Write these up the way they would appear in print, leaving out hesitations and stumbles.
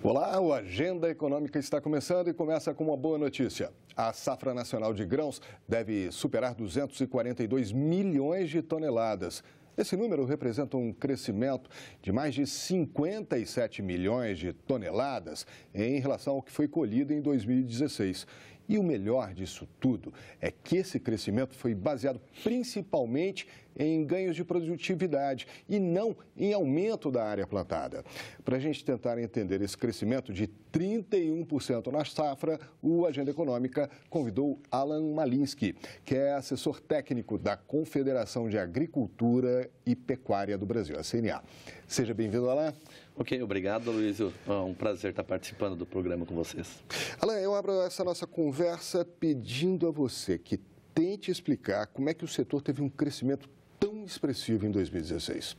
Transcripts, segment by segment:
Olá, o Agenda Econômica está começando e começa com uma boa notícia. A safra nacional de grãos deve superar 242 milhões de toneladas. Esse número representa um crescimento de mais de 57 milhões de toneladas em relação ao que foi colhido em 2016. E o melhor disso tudo é que esse crescimento foi baseado principalmente em ganhos de produtividade e não em aumento da área plantada. Para a gente tentar entender esse crescimento de 31% na safra, o Agenda Econômica convidou Alan Malinsky, que é assessor técnico da Confederação de Agricultura e Pecuária do Brasil, a CNA. Seja bem-vindo, Alan. Ok, obrigado, Luizio. É um prazer estar participando do programa com vocês. Alan, eu abro essa nossa conversa pedindo a você que tente explicar como é que o setor teve um crescimento tão expressivo em 2016.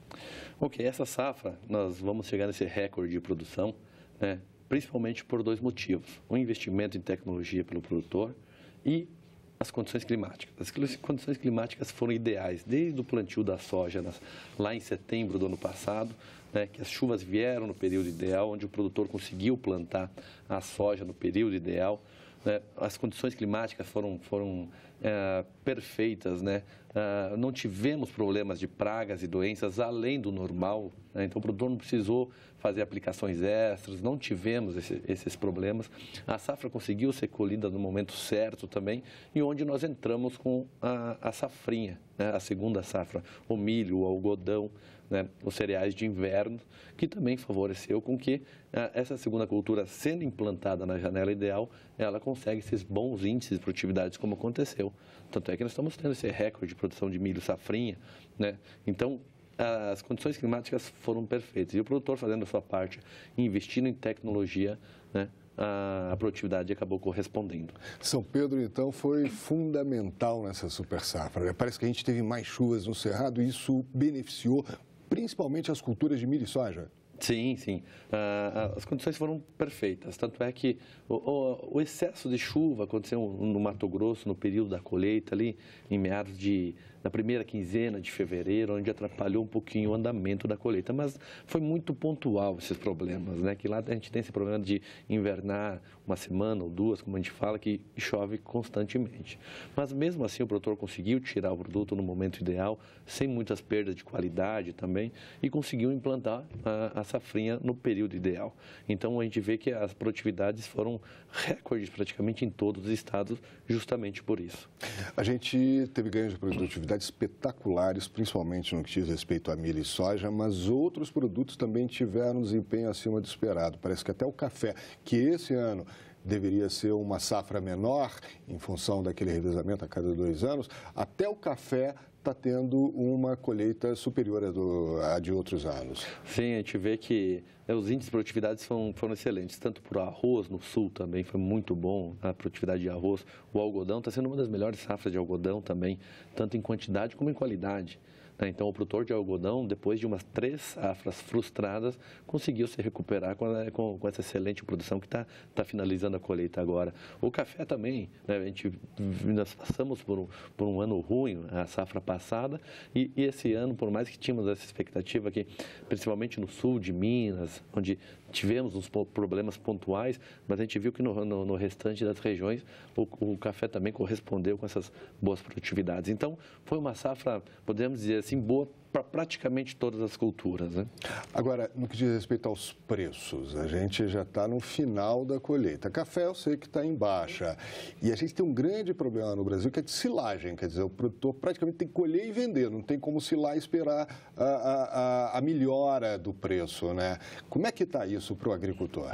Ok, essa safra, nós vamos chegar nesse recorde de produção, principalmente por dois motivos. O investimento em tecnologia pelo produtor e as condições climáticas. As condições climáticas foram ideais desde o plantio da soja lá em setembro do ano passado, que as chuvas vieram no período ideal, onde o produtor conseguiu plantar a soja no período ideal. As condições climáticas foram perfeitas, não tivemos problemas de pragas e doenças além do normal, então o produtor não precisou fazer aplicações extras, não tivemos esses problemas. A safra conseguiu ser colhida no momento certo também, e onde nós entramos com a safrinha, a segunda safra, o milho, o algodão, os cereais de inverno, que também favoreceu com que essa segunda cultura, sendo implantada na janela ideal, ela consegue esses bons índices de produtividade como aconteceu. Tanto é que nós estamos tendo esse recorde de produção de milho safrinha, Então, as condições climáticas foram perfeitas. E o produtor fazendo a sua parte, investindo em tecnologia, a produtividade acabou correspondendo. São Pedro, então, foi fundamental nessa super safra. Parece que a gente teve mais chuvas no Cerrado e isso beneficiou principalmente as culturas de milho e soja. Sim, sim. As condições foram perfeitas. Tanto é que o excesso de chuva aconteceu no Mato Grosso, no período da colheita, ali em meados na primeira quinzena de fevereiro, onde atrapalhou um pouquinho o andamento da colheita. Mas foi muito pontual esses problemas, que lá a gente tem esse problema de invernar uma semana ou duas, como a gente fala, que chove constantemente. Mas mesmo assim o produtor conseguiu tirar o produto no momento ideal, sem muitas perdas de qualidade também, e conseguiu implantar a safrinha no período ideal. Então a gente vê que as produtividades foram recordes praticamente em todos os estados, justamente por isso. A gente teve ganhos de produtividade espetaculares, principalmente no que diz respeito a milho e soja, mas outros produtos também tiveram um desempenho acima do esperado. Parece que até o café, que esse ano deveria ser uma safra menor, em função daquele revezamento a cada 2 anos, até o café está tendo uma colheita superior à de outros anos. Sim, a gente vê que os índices de produtividade foram excelentes, tanto para o arroz no sul também foi muito bom a produtividade de arroz. O algodão está sendo uma das melhores safras de algodão também, tanto em quantidade como em qualidade. Então, o produtor de algodão, depois de umas 3 safras frustradas, conseguiu se recuperar com essa excelente produção que está finalizando a colheita agora. O café também, nós passamos por um ano ruim, a safra passada, e esse ano, por mais que tínhamos essa expectativa aqui, principalmente no sul de Minas, onde tivemos uns problemas pontuais, mas a gente viu que no restante das regiões o café também correspondeu com essas boas produtividades. Então, foi uma safra, podemos dizer assim, boa para praticamente todas as culturas. Agora, no que diz respeito aos preços, a gente já está no final da colheita. Café eu sei que está em baixa. E a gente tem um grande problema no Brasil que é de silagem. Quer dizer, o produtor praticamente tem que colher e vender. Não tem como silar e esperar a melhora do preço, Como é que está isso para o agricultor?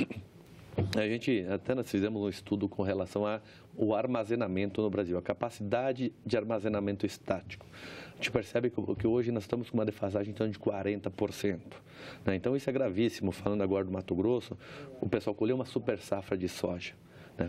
Nós fizemos um estudo com relação ao armazenamento no Brasil, a capacidade de armazenamento estático. A gente percebe que hoje nós estamos com uma defasagem então, de 40%. Então isso é gravíssimo. Falando agora do Mato Grosso, o pessoal colheu uma super safra de soja.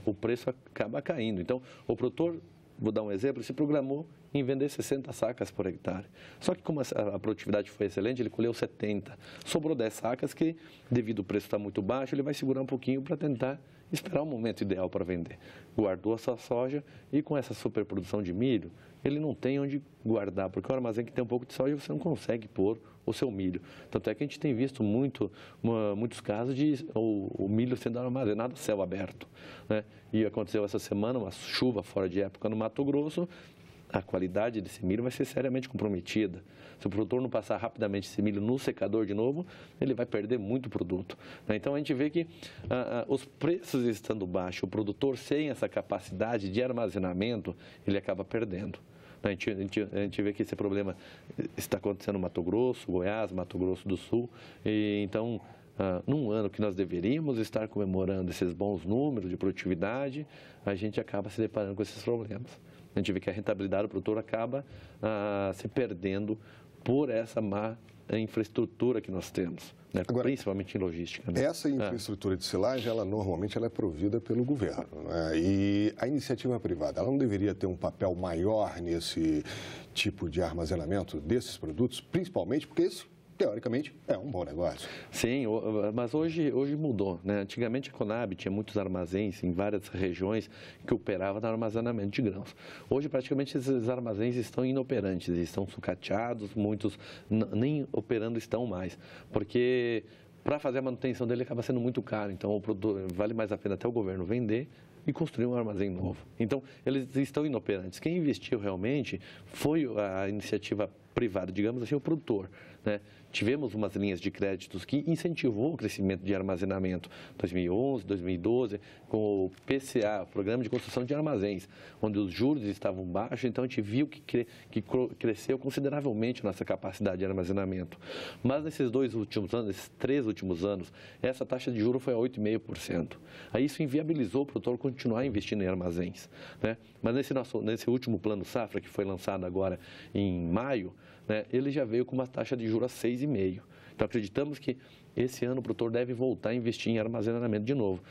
O preço acaba caindo. Então o produtor, vou dar um exemplo, se programou em vender 60 sacas por hectare. Só que como a produtividade foi excelente, ele colheu 70. Sobrou 10 sacas que, devido ao preço estar muito baixo, ele vai segurar um pouquinho para tentar esperar o momento ideal para vender. Guardou a sua soja e com essa superprodução de milho, ele não tem onde guardar, porque o armazém que tem um pouco de soja você não consegue pôr o seu milho. Tanto é que a gente tem visto muitos casos de o milho sendo armazenado a céu aberto, né? E aconteceu essa semana uma chuva fora de época no Mato Grosso, a qualidade desse milho vai ser seriamente comprometida. Se o produtor não passar rapidamente esse milho no secador de novo, ele vai perder muito produto, né? Então, a gente vê que os preços estando baixos, o produtor sem essa capacidade de armazenamento, ele acaba perdendo. A gente vê que esse problema está acontecendo no Mato Grosso, Goiás, Mato Grosso do Sul. E, então, num ano que nós deveríamos estar comemorando esses bons números de produtividade, a gente acaba se deparando com esses problemas. A gente vê que a rentabilidade do produtor acaba se perdendo por essa má infraestrutura que nós temos, né? Agora, principalmente em logística, né? Essa infraestrutura de silagem, normalmente ela é provida pelo governo, né? E a iniciativa privada, ela não deveria ter um papel maior nesse tipo de armazenamento desses produtos, principalmente porque isso, teoricamente, é um bom negócio. Sim, mas hoje mudou, né? Antigamente a Conab tinha muitos armazéns em várias regiões que operavam no armazenamento de grãos. Hoje praticamente esses armazéns estão inoperantes, estão sucateados, muitos nem operando estão mais, porque para fazer a manutenção dele acaba sendo muito caro, então o produtor, vale mais a pena até o governo vender e construir um armazém novo. Então, eles estão inoperantes. Quem investiu realmente foi a iniciativa privada, digamos assim, o produtor, né? Tivemos umas linhas de créditos que incentivou o crescimento de armazenamento. 2011, 2012, com o PCA, o Programa de Construção de Armazéns, onde os juros estavam baixos, então a gente viu que cresceu consideravelmente a nossa capacidade de armazenamento. Mas nesses 3 últimos anos, essa taxa de juros foi a 8,5%. Aí isso inviabilizou o produtor continuar investindo em armazéns, né? Mas nesse último plano safra, que foi lançado agora em maio, né, ele já veio com uma taxa de juros a 6,5%. Então, acreditamos que esse ano o produtor deve voltar a investir em armazenamento de novo.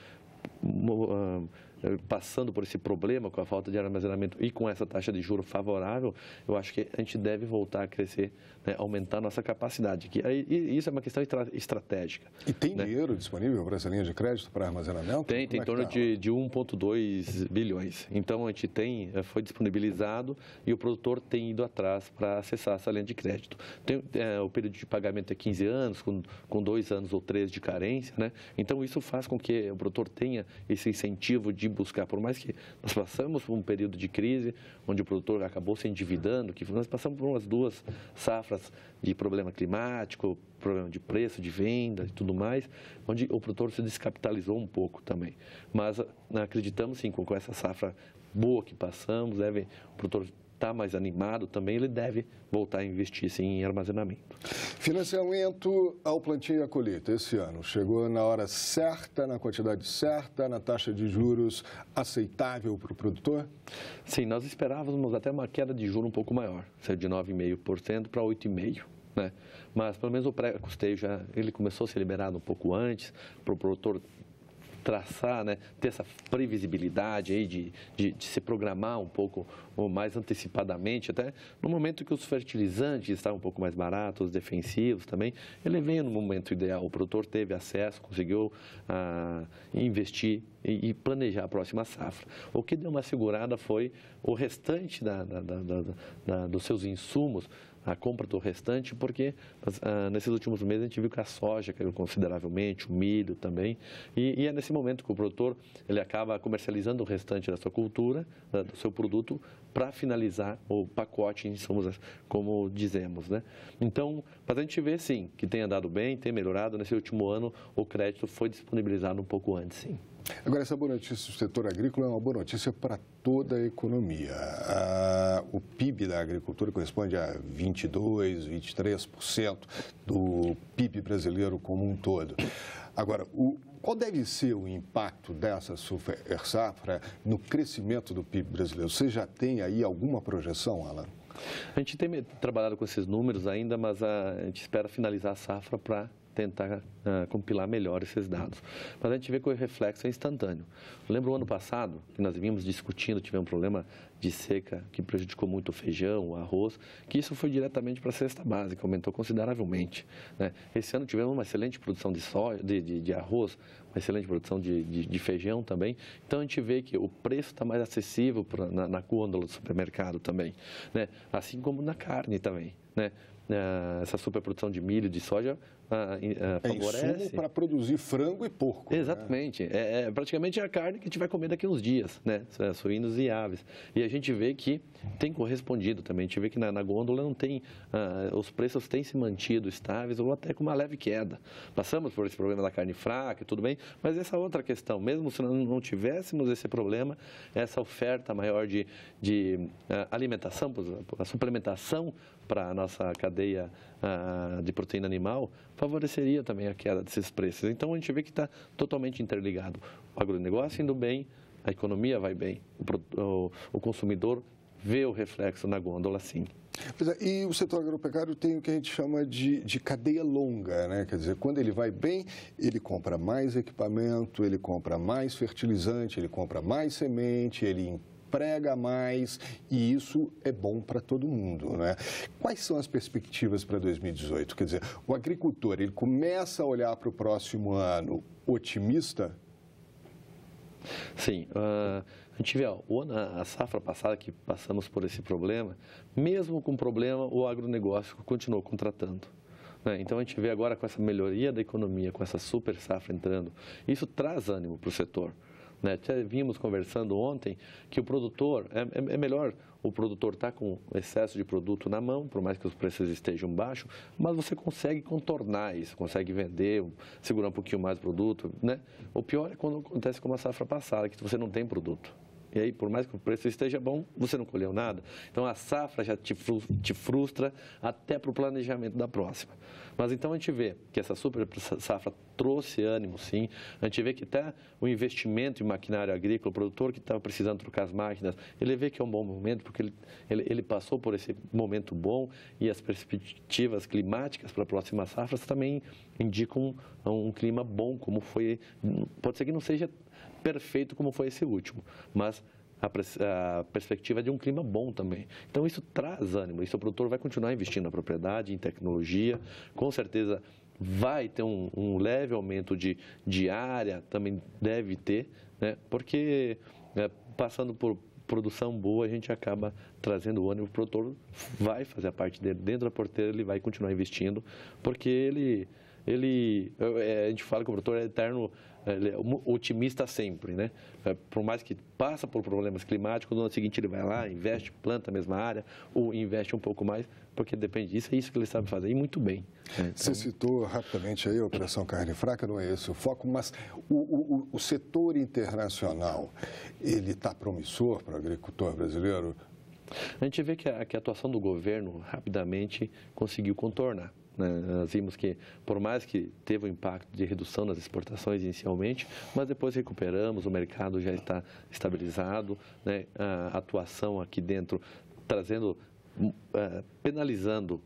Passando por esse problema com a falta de armazenamento e com essa taxa de juros favorável, eu acho que a gente deve voltar a crescer, né, aumentar a nossa capacidade. E isso é uma questão estratégica. E tem, né, dinheiro disponível para essa linha de crédito para armazenamento? Tem em torno de 1,2 bilhões. Então, a gente foi disponibilizado e o produtor tem ido atrás para acessar essa linha de crédito. O período de pagamento é 15 anos, com 2 anos ou 3 de carência, né? Então, isso faz com que o produtor tenha esse incentivo de buscar, por mais que nós passamos por um período de crise, onde o produtor acabou se endividando, que nós passamos por umas 2 safras de problema climático, problema de preço, de venda e tudo mais, onde o produtor se descapitalizou um pouco também. Mas acreditamos sim, com essa safra boa que passamos, o produtor está mais animado também, ele deve voltar a investir sim, em armazenamento. Financiamento ao plantio e à colheita esse ano chegou na hora certa, na quantidade certa, na taxa de juros aceitável para o produtor? Sim, nós esperávamos até uma queda de juros um pouco maior, de 9,5% para 8,5%. Né? Mas pelo menos o pré-custeio ele começou a ser liberado um pouco antes, para o produtor traçar, né, ter essa previsibilidade aí de se programar um pouco mais antecipadamente, até no momento que os fertilizantes estavam um pouco mais baratos, os defensivos também, ele veio no momento ideal, o produtor teve acesso, conseguiu investir e planejar a próxima safra. O que deu uma segurada foi o restante dos seus insumos, a compra do restante, porque nesses últimos meses a gente viu que a soja caiu consideravelmente, o milho também, e é nesse momento que o produtor ele acaba comercializando o restante da sua cultura, do seu produto, para finalizar o pacote em insumos, como dizemos, né? Então, mas a gente vê sim que tem andado bem, tem melhorado. Nesse último ano o crédito foi disponibilizado um pouco antes, sim. Agora, essa boa notícia do setor agrícola é uma boa notícia para toda a economia. O PIB da agricultura corresponde a 22%, 23% do PIB brasileiro como um todo. Agora, qual deve ser o impacto dessa super safra no crescimento do PIB brasileiro? Você já tem aí alguma projeção, Alan? A gente tem trabalhado com esses números ainda, mas a gente espera finalizar a safra para tentar compilar melhor esses dados. Mas a gente vê que o reflexo é instantâneo. Eu lembro o ano passado que nós vínhamos discutindo, tivemos um problema de seca que prejudicou muito o feijão, o arroz, que isso foi diretamente para a cesta básica, aumentou consideravelmente, né? Esse ano tivemos uma excelente produção de soja, de arroz, uma excelente produção de feijão também. Então, a gente vê que o preço está mais acessível na gôndola do supermercado também, né? Assim como na carne também, né? Essa superprodução de milho, de soja, favorece. É insumo para produzir frango e porco. Exatamente. Né? Praticamente a carne que a gente vai comer daqui a uns dias, né? Suínos e aves. E a gente vê que tem correspondido também. A gente vê que na gôndola não tem, os preços têm se mantido estáveis ou até com uma leve queda. Passamos por esse problema da carne fraca e tudo bem, mas essa outra questão, mesmo se não tivéssemos esse problema, essa oferta maior de alimentação, a suplementação para a nossa cadeia de proteína animal, favoreceria também a queda desses preços. Então, a gente vê que está totalmente interligado. O agronegócio indo bem, a economia vai bem, o consumidor vê o reflexo na gôndola, sim. E o setor agropecuário tem o que a gente chama de cadeia longa, né? Quer dizer, quando ele vai bem, ele compra mais equipamento, ele compra mais fertilizante, ele compra mais semente, ele emprega mais, e isso é bom para todo mundo, né? Quais são as perspectivas para 2018? Quer dizer, o agricultor, ele começa a olhar para o próximo ano otimista? Sim, a gente vê, a safra passada que passamos por esse problema, mesmo com problema, o agronegócio continuou contratando. Então, a gente vê agora com essa melhoria da economia, com essa super safra entrando, isso traz ânimo para o setor. Até vimos conversando ontem que o produtor, é melhor o produtor estar com excesso de produto na mão, por mais que os preços estejam baixos, mas você consegue contornar isso, consegue vender, segurar um pouquinho mais o produto, né? O pior é quando acontece como a safra passada, que você não tem produto. E aí, por mais que o preço esteja bom, você não colheu nada. Então, a safra já te frustra até para o planejamento da próxima. Mas então a gente vê que essa super safra trouxe ânimo, sim. A gente vê que até o investimento em maquinário agrícola, o produtor que estava precisando trocar as máquinas, ele vê que é um bom momento, porque ele passou por esse momento bom e as perspectivas climáticas para a próxima safra também indicam um clima bom, como foi. Pode ser que não seja perfeito como foi esse último, mas a perspectiva de um clima bom também. Então, isso traz ânimo, isso o produtor vai continuar investindo na propriedade, em tecnologia, com certeza vai ter um leve aumento de área, também deve ter, né? Porque passando por produção boa, a gente acaba trazendo o ânimo, o produtor vai fazer a parte dele dentro da porteira, ele vai continuar investindo, porque a gente fala que o produtor é eterno, ele é otimista sempre, né? Por mais que passa por problemas climáticos, no ano seguinte ele vai lá, investe, planta a mesma área, ou investe um pouco mais, porque depende disso, é isso que ele sabe fazer, e muito bem. Então... Você citou rapidamente aí a Operação Carne Fraca, não é esse o foco, mas o setor internacional, ele está promissor para o agricultor brasileiro? A gente vê que a atuação do governo rapidamente conseguiu contornar. Nós vimos que, por mais que teve um impacto de redução nas exportações inicialmente, mas depois recuperamos, o mercado já está estabilizado, né? A atuação aqui dentro trazendo,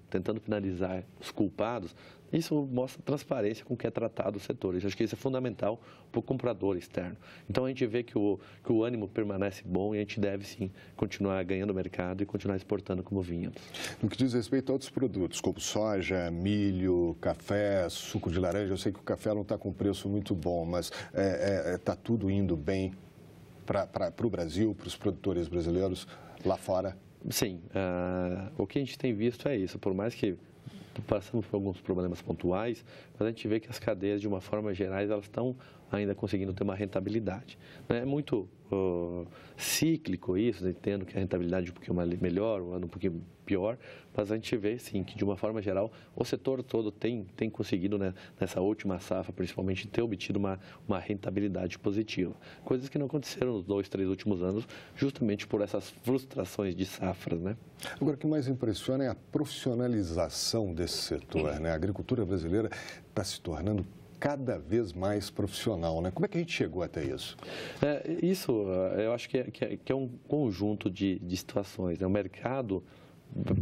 tentando penalizar os culpados, isso mostra transparência com que é tratado o setor. Isso, acho que isso é fundamental para o comprador externo. Então, a gente vê que o ânimo permanece bom e a gente deve, sim, continuar ganhando mercado e continuar exportando como vínhamos. No que diz respeito a outros produtos, como soja, milho, café, suco de laranja, eu sei que o café não está com preço muito bom, mas está tudo indo bem para o Brasil, para os produtores brasileiros lá fora? Sim, o que a gente tem visto é isso, por mais que passamos por alguns problemas pontuais, mas a gente vê que as cadeias, de uma forma geral, elas estão ainda conseguindo ter uma rentabilidade. É muito cíclico isso, entendo que a rentabilidade é um pouquinho melhor, um ano um pouquinho pior, mas a gente vê, sim, que de uma forma geral, o setor todo tem conseguido, né, nessa última safra, principalmente, ter obtido uma rentabilidade positiva. Coisas que não aconteceram nos 2, 3 últimos anos, justamente por essas frustrações de safras, né? Agora, o que mais impressiona é a profissionalização desse setor, né? A agricultura brasileira está se tornando cada vez mais profissional, né? Como é que a gente chegou até isso? Isso, eu acho que é um conjunto de situações, né? O mercado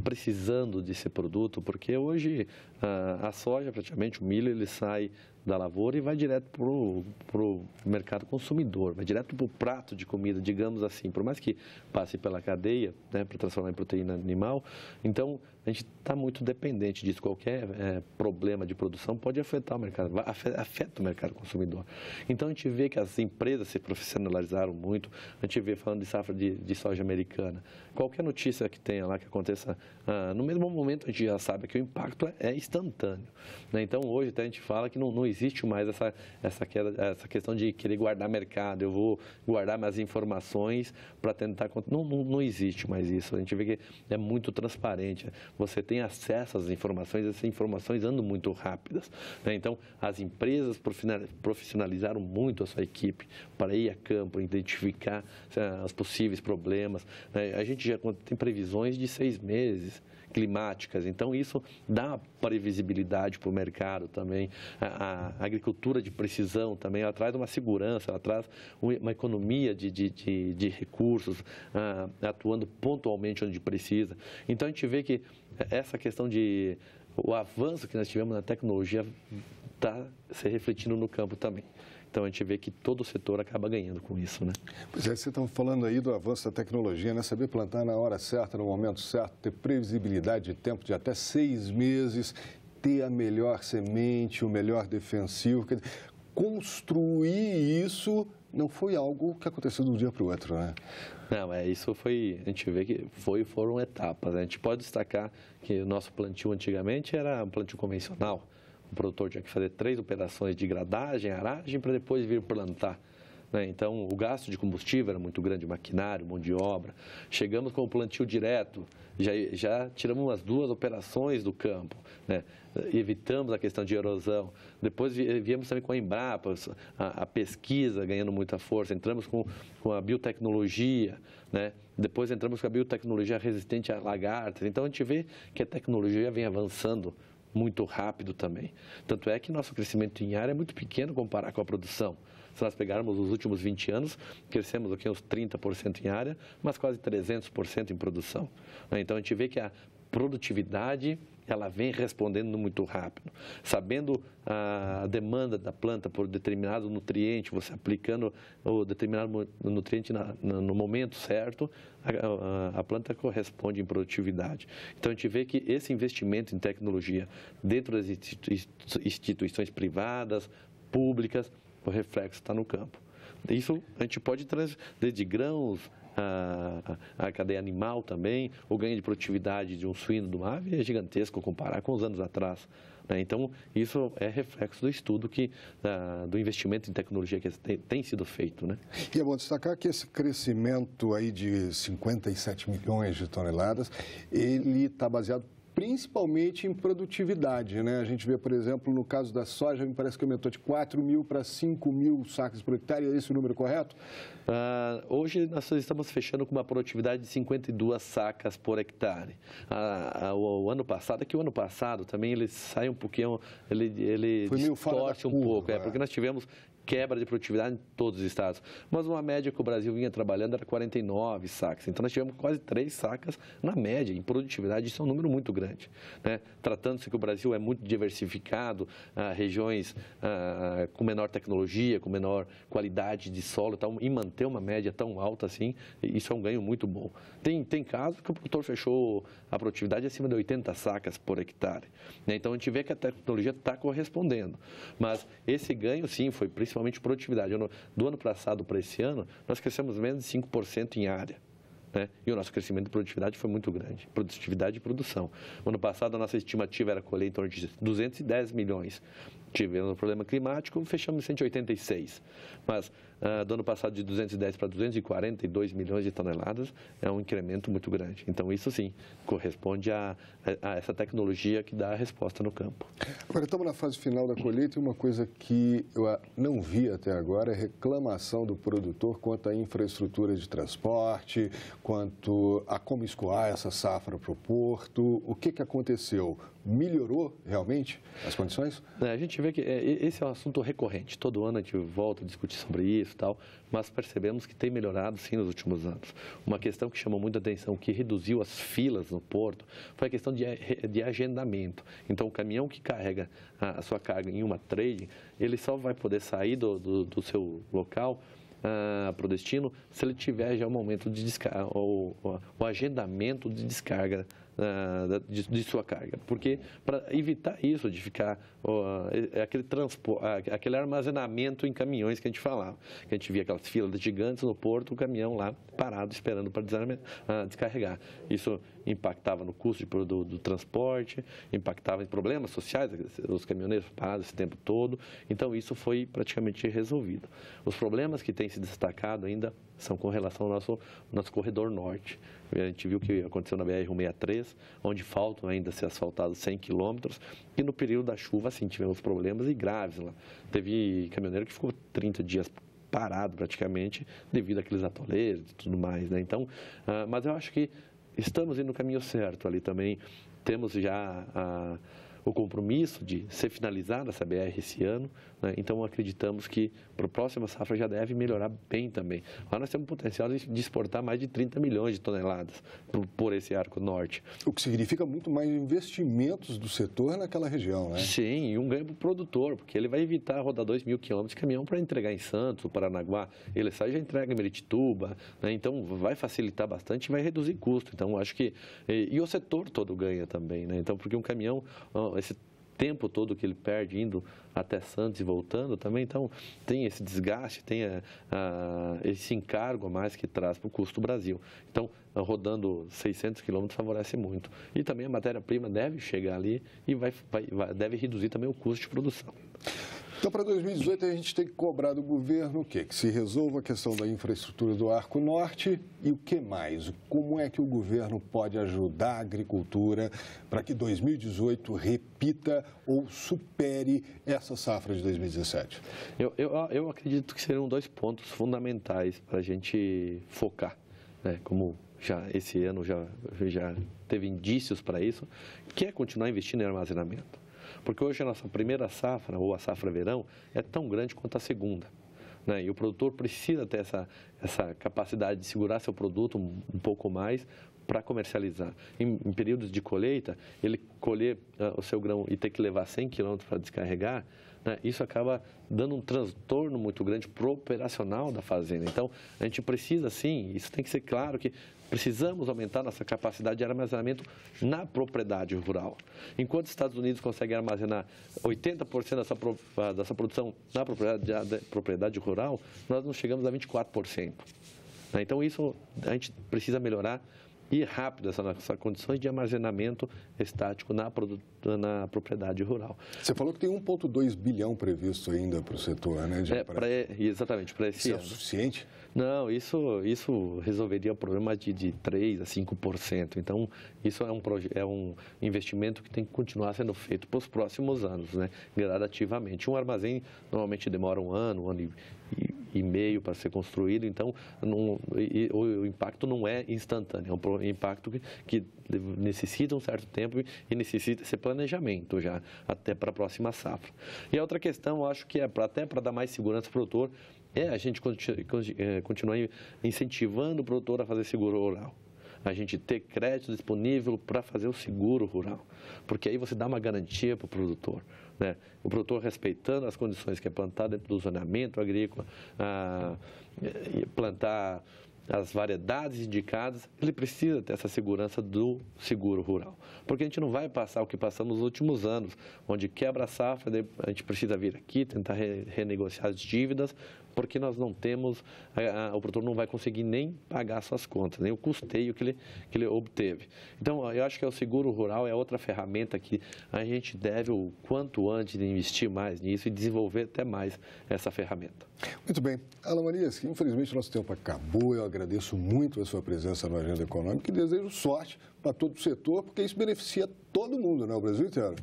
precisando desse produto, porque hoje a soja, praticamente, o milho, ele sai da lavoura e vai direto para o mercado consumidor, vai direto para o prato de comida, digamos assim, por mais que passe pela cadeia, né, para transformar em proteína animal. Então, a gente está muito dependente disso. Qualquer problema de produção pode afetar o mercado, afeta o mercado consumidor. Então, a gente vê que as empresas se profissionalizaram muito. A gente vê, falando de safra de soja americana, qualquer notícia que tenha lá, que aconteça, no mesmo momento a gente já sabe que o impacto é instantâneo, né? Então, hoje até a gente fala que não existe mais essa questão de querer guardar mercado, eu vou guardar minhas informações para tentar... Não existe mais isso. A gente vê que é muito transparente. Você tem acesso às informações, essas informações andam muito rápidas, né? Então, as empresas profissionalizaram muito a sua equipe para ir a campo, identificar os possíveis problemas, né? A gente já tem previsões de 6 meses climáticas, então isso dá previsibilidade para o mercado também. A agricultura de precisão também, ela traz uma segurança, ela traz uma economia de recursos, atuando pontualmente onde precisa. Então a gente vê que essa questão o avanço que nós tivemos na tecnologia está se refletindo no campo também. Então, a gente vê que todo o setor acaba ganhando com isso, né? Pois é, vocês estão falando aí do avanço da tecnologia, né? Saber plantar na hora certa, no momento certo, ter previsibilidade de tempo de até 6 meses, ter a melhor semente, o melhor defensivo. Quer dizer, construir isso não foi algo que aconteceu de um dia para o outro, né? Não, isso foi, a gente vê que foram etapas, né? A gente pode destacar que o nosso plantio antigamente era um plantio convencional. O produtor tinha que fazer 3 operações de gradagem, aragem, para depois vir plantar, né? Então, o gasto de combustível era muito grande, maquinário, mão de obra. Chegamos com o plantio direto, já tiramos umas 2 operações do campo, né? Evitamos a questão de erosão. Depois viemos também com a Embrapa, a pesquisa ganhando muita força. Entramos com a biotecnologia, né? Depois entramos com a biotecnologia resistente a lagartas. Então, a gente vê que a tecnologia vem avançando muito rápido também. Tanto é que nosso crescimento em área é muito pequeno comparado com a produção. Se nós pegarmos os últimos 20 anos, crescemos aqui uns 30% em área, mas quase 300% em produção. Então, a gente vê que a produtividade, ela vem respondendo muito rápido. Sabendo a demanda da planta por determinado nutriente, você aplicando o determinado nutriente no momento certo, a planta corresponde em produtividade. Então, a gente vê que esse investimento em tecnologia dentro das instituições privadas, públicas, o reflexo está no campo. Isso a gente pode trazer desde grãos, a cadeia animal também, o ganho de produtividade de um suíno, de uma ave é gigantesco comparar com os anos atrás, né? Então, isso é reflexo do estudo do investimento em tecnologia que tem sido feito, né? E é bom destacar que esse crescimento aí de 57 milhões de toneladas, ele está baseado principalmente em produtividade, né? A gente vê, por exemplo, no caso da soja, me parece que aumentou de 4 mil para 5 mil sacas por hectare, é esse o número correto? Hoje nós estamos fechando com uma produtividade de 52 sacas por hectare. O ano passado também ele sai um pouquinho, ele distorce um pouco, porque nós tivemos quebra de produtividade em todos os estados. Mas uma média que o Brasil vinha trabalhando era 49 sacas. Então, nós tivemos quase 3 sacas na média em produtividade. Isso é um número muito grande, né? Tratando-se que o Brasil é muito diversificado, regiões com menor tecnologia, com menor qualidade de solo e manter uma média tão alta assim, isso é um ganho muito bom. Tem casos que o produtor fechou a produtividade acima de 80 sacas por hectare, né? Então, a gente vê que a tecnologia está correspondendo. Mas esse ganho, sim, foi principalmente produtividade. Do ano passado para esse ano, nós crescemos menos de 5% em área, né? E o nosso crescimento de produtividade foi muito grande, produtividade e produção. O ano passado, a nossa estimativa era colher em torno de 210 milhões. Tivemos um problema climático, fechamos em 186. Mas, do ano passado, de 210 para 242 milhões de toneladas, é um incremento muito grande. Então, isso sim, corresponde a essa tecnologia que dá a resposta no campo. Agora, estamos na fase final da colheita e uma coisa que eu não vi até agora é reclamação do produtor quanto à infraestrutura de transporte, quanto a como escoar essa safra para o porto. O que aconteceu? Melhorou realmente as condições? A gente vê vê que esse é um assunto recorrente. Todo ano a gente volta a discutir sobre isso e tal, mas percebemos que tem melhorado sim nos últimos anos. Uma questão que chamou muita atenção, que reduziu as filas no porto, foi a questão de agendamento. Então, o caminhão que carrega a sua carga em uma trade, ele só vai poder sair do seu local para o destino se ele tiver já o momento de descarga, o agendamento de descarga de sua carga. Porque para evitar isso, de ficar aquele armazenamento em caminhões que a gente falava, que a gente via aquelas filas gigantes no porto, o caminhão lá parado esperando para descarregar. Isso impactava no custo do transporte, impactava em problemas sociais, os caminhoneiros parados esse tempo todo. Então, isso foi praticamente resolvido. Os problemas que têm se destacado ainda são com relação ao nosso corredor norte. A gente viu o que aconteceu na BR-163, onde faltam ainda ser asfaltados 100 quilômetros, e no período da chuva, sim, tivemos problemas e graves lá. Teve caminhoneiro que ficou 30 dias parado praticamente devido àqueles atoleiros e tudo mais, né? Então, mas eu acho que estamos indo no caminho certo ali também. Temos já o compromisso de ser finalizada essa BR esse ano, né? Então acreditamos que para a próxima safra já deve melhorar bem também. Lá nós temos potencial de exportar mais de 30 milhões de toneladas por esse arco norte. O que significa muito mais investimentos do setor naquela região, né? Sim, e um ganho para o produtor, porque ele vai evitar rodar 2.000 quilômetros de caminhão para entregar em Santos, Paranaguá. Ele sai e já entrega em Meritituba, né? Então vai facilitar bastante e vai reduzir custo. Então acho que... E o setor todo ganha também, né? Então, porque um caminhão... esse tempo todo que ele perde indo até Santos e voltando também, então tem esse desgaste, tem esse encargo a mais que traz para o custo do Brasil. Então, rodando 600 quilômetros favorece muito. E também a matéria-prima deve chegar ali e deve reduzir também o custo de produção. Então, para 2018, a gente tem que cobrar do governo o quê? Que se resolva a questão da infraestrutura do Arco Norte e o que mais? Como é que o governo pode ajudar a agricultura para que 2018 repita ou supere essa safra de 2017? Eu acredito que serão 2 pontos fundamentais para a gente focar, né? Como já esse ano já teve indícios para isso, que é continuar investindo em armazenamento. Porque hoje a nossa primeira safra, ou a safra verão, é tão grande quanto a segunda, né? E o produtor precisa ter essa capacidade de segurar seu produto um pouco mais para comercializar. Em períodos de colheita, ele colher o seu grão e ter que levar 100 quilômetros para descarregar, né? Isso acaba dando um transtorno muito grande para o operacional da fazenda. Então, a gente precisa, sim, isso tem que ser claro, que precisamos aumentar nossa capacidade de armazenamento na propriedade rural. Enquanto os Estados Unidos conseguem armazenar 80% dessa produção na propriedade rural, nós não chegamos a 24%. Então, isso a gente precisa melhorar e rápido essas condições de armazenamento estático na propriedade rural. Você falou que tem 1,2 bilhão previsto ainda para o setor, né? Exatamente, para esse ano. Isso é suficiente? Não, isso resolveria o problema de 3% a 5%. Então, isso é um investimento que tem que continuar sendo feito para os próximos anos, né? Gradativamente. Um armazém normalmente demora um ano e meio para ser construído, então o impacto não é instantâneo, é um impacto que necessita um certo tempo e necessita esse planejamento já até para a próxima safra. E a outra questão, eu acho que até para dar mais segurança para o produtor, é a gente continuar incentivando o produtor a fazer seguro rural. A gente ter crédito disponível para fazer o seguro rural, porque aí você dá uma garantia para o produtor, né? O produtor respeitando as condições que é plantar dentro do zoneamento agrícola, plantar as variedades indicadas, ele precisa ter essa segurança do seguro rural. Porque a gente não vai passar o que passamos nos últimos anos, onde quebra a safra, a gente precisa vir aqui, tentar renegociar as dívidas, porque nós não temos, o produtor não vai conseguir nem pagar suas contas, nem o custeio que ele obteve. Então, eu acho que o seguro rural é outra ferramenta que a gente deve, o quanto antes, investir mais nisso e desenvolver até mais essa ferramenta. Muito bem. Alan Maniz, infelizmente o nosso tempo acabou. Eu agradeço muito a sua presença na Agenda Econômica e desejo sorte para todo o setor, porque isso beneficia todo mundo, né? O Brasil inteiro.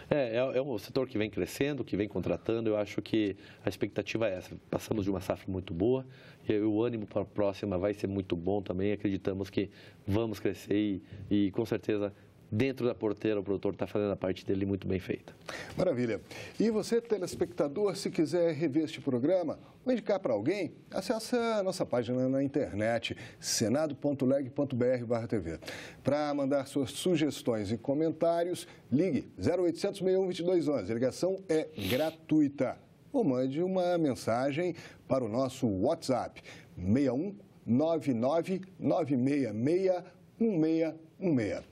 É um setor que vem crescendo, que vem contratando. Eu acho que a expectativa é essa. Passamos de uma safra muito boa e o ânimo para a próxima vai ser muito bom também. Acreditamos que vamos crescer e com certeza, dentro da porteira, o produtor está fazendo a parte dele muito bem feita. Maravilha. E você, telespectador, se quiser rever este programa ou indicar para alguém, acesse a nossa página na internet, senado.leg.br/TV. Para mandar suas sugestões e comentários, ligue 0800 61 2211. A ligação é gratuita. Ou mande uma mensagem para o nosso WhatsApp, 61 99 966 1616.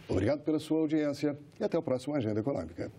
Obrigado pela sua audiência e até o próximo Agenda Econômica.